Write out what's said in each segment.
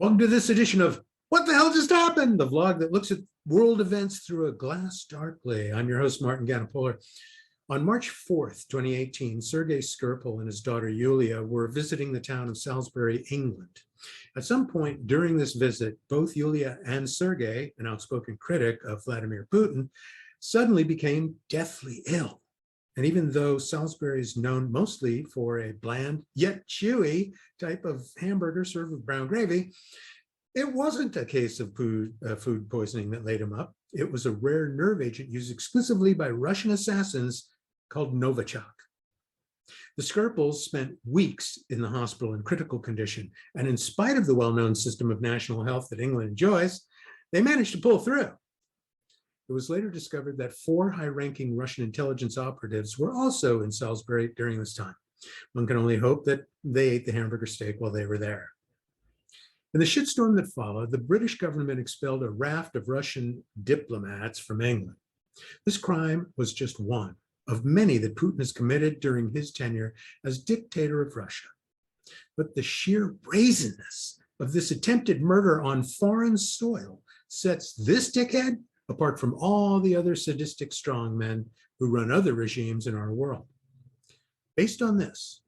Welcome to this edition of What the Hell Just Happened? The vlog that looks at world events through a glass darkly. I'm your host, Martin Ganapoler. On March 4th, 2018, Sergei Skripal and his daughter Yulia were visiting the town of Salisbury, England. At some point during this visit, both Yulia and Sergei, an outspoken critic of Vladimir Putin, suddenly became deathly ill. And even though Salisbury is known mostly for a bland yet chewy type of hamburger served with brown gravy, it wasn't a case of food poisoning that laid him up. It was a rare nerve agent used exclusively by Russian assassins called Novichok. The Skripals spent weeks in the hospital in critical condition, and in spite of the well-known system of national health that England enjoys, they managed to pull through. It was later discovered that 4 high-ranking Russian intelligence operatives were also in Salisbury during this time. One can only hope that they ate the hamburger steak while they were there. In the shitstorm that followed, the British government expelled a raft of Russian diplomats from England. This crime was just one of many that Putin has committed during his tenure as dictator of Russia. But the sheer brazenness of this attempted murder on foreign soil sets this dickhead apart from all the other sadistic strongmen who run other regimes in our world. Based on this,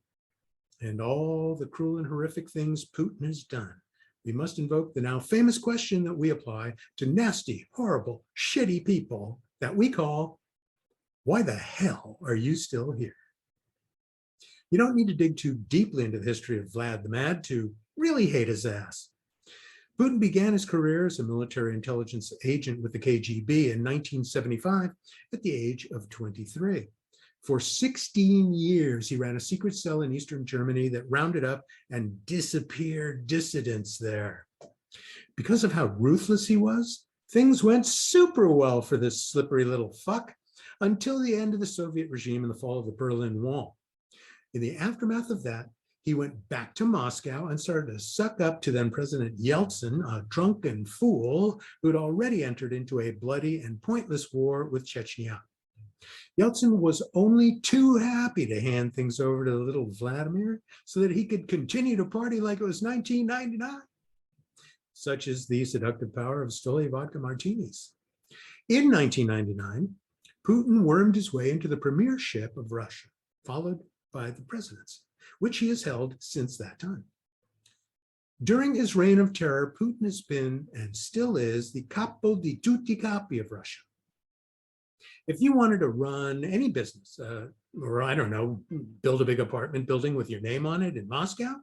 and all the cruel and horrific things Putin has done, we must invoke the now famous question that we apply to nasty, horrible, shitty people that we call, why the hell are you still here? You don't need to dig too deeply into the history of Vlad the Mad to really hate his ass. Putin began his career as a military intelligence agent with the KGB in 1975 at the age of 23. For 16 years, he ran a secret cell in Eastern Germany that rounded up and disappeared dissidents there. Because of how ruthless he was, things went super well for this slippery little fuck until the end of the Soviet regime and the fall of the Berlin Wall. In the aftermath of that, he went back to Moscow and started to suck up to then President Yeltsin, a drunken fool who had already entered into a bloody and pointless war with Chechnya. Yeltsin was only too happy to hand things over to little Vladimir so that he could continue to party like it was 1999. Such is the seductive power of Stoli vodka martinis. In 1999, Putin wormed his way into the premiership of Russia, followed by the presidency, which he has held since that time. During his reign of terror, Putin has been and still is the capo di tutti capi of Russia. If you wanted to run any business, or I don't know, build a big apartment building with your name on it in Moscow,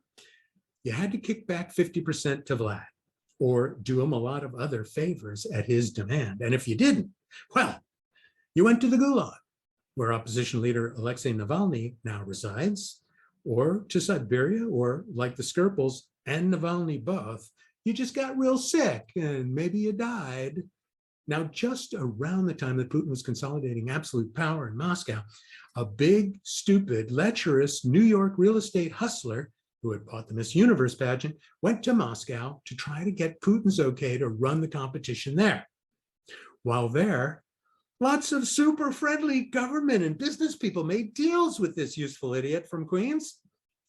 you had to kick back 50% to Vlad, or do him a lot of other favors at his demand. And if you didn't, well, you went to the Gulag, where opposition leader Alexei Navalny now resides, or to Siberia, or like the Skripals and Navalny both, you just got real sick and maybe you died. Now, just around the time that Putin was consolidating absolute power in Moscow, a big, stupid, lecherous New York real estate hustler who had bought the Miss Universe pageant went to Moscow to try to get Putin's okay to run the competition there. While there, lots of super friendly government and business people made deals with this useful idiot from Queens,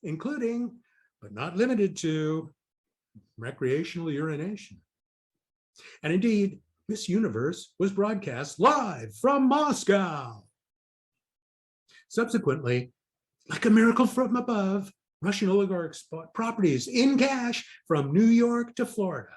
including, but not limited to, recreational urination. And indeed, Miss Universe was broadcast live from Moscow. Subsequently, like a miracle from above, Russian oligarchs bought properties in cash from New York to Florida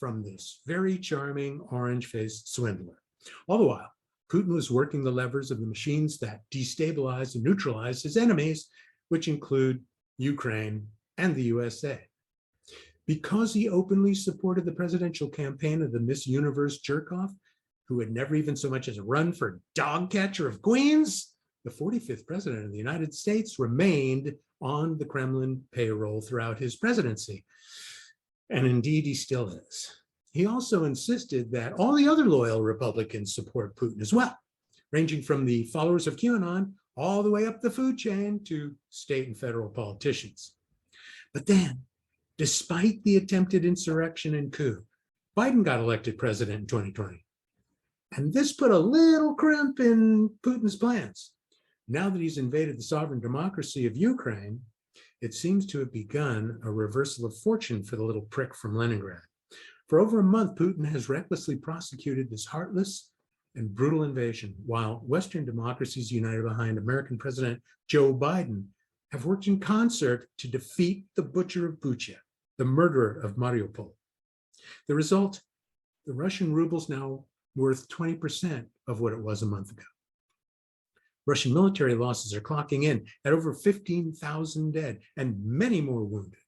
from this very charming orange-faced swindler. All the while, Putin was working the levers of the machines that destabilize and neutralize his enemies, which include Ukraine and the USA. Because he openly supported the presidential campaign of the Miss Universe jerk-off, who had never even so much as run for dog catcher of Queens, the 45th president of the United States remained on the Kremlin payroll throughout his presidency. And indeed, he still is. He also insisted that all the other loyal Republicans support Putin as well, ranging from the followers of QAnon all the way up the food chain to state and federal politicians. But then, despite the attempted insurrection and coup, Biden got elected president in 2020. And this put a little crimp in Putin's plans. Now that he's invaded the sovereign democracy of Ukraine, it seems to have begun a reversal of fortune for the little prick from Leningrad. For over a month, Putin has recklessly prosecuted this heartless and brutal invasion, while Western democracies united behind American President Joe Biden have worked in concert to defeat the butcher of Bucha, the murderer of Mariupol. The result, the Russian ruble's now worth 20% of what it was a month ago. Russian military losses are clocking in at over 15,000 dead and many more wounded.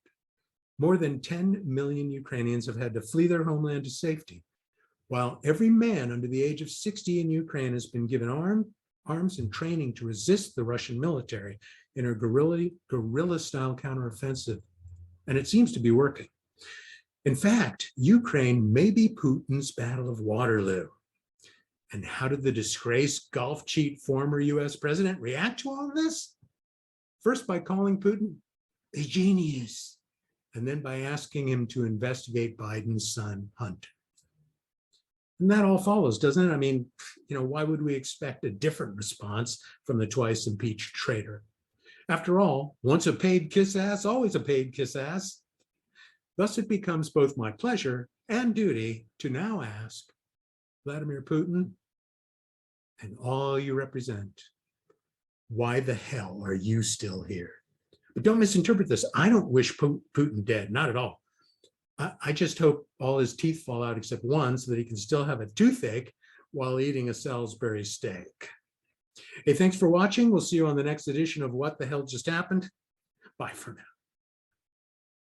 More than 10 million Ukrainians have had to flee their homeland to safety, while every man under the age of 60 in Ukraine has been given arms and training to resist the Russian military in a guerrilla-style counteroffensive. And it seems to be working. In fact, Ukraine may be Putin's Battle of Waterloo. And how did the disgraced golf cheat former US president react to all of this? First by calling Putin a genius, and then by asking him to investigate Biden's son, Hunter. And that all follows, doesn't it? I mean, why would we expect a different response from the twice impeached traitor? After all, once a paid kiss ass, always a paid kiss ass. Thus, it becomes both my pleasure and duty to now ask Vladimir Putin and all you represent, why the hell are you still here? But don't misinterpret this. I don't wish Putin dead, not at all. I just hope all his teeth fall out except one so that he can still have a toothache while eating a Salisbury steak. Hey, thanks for watching. We'll see you on the next edition of What the Hell Just Happened. Bye for now.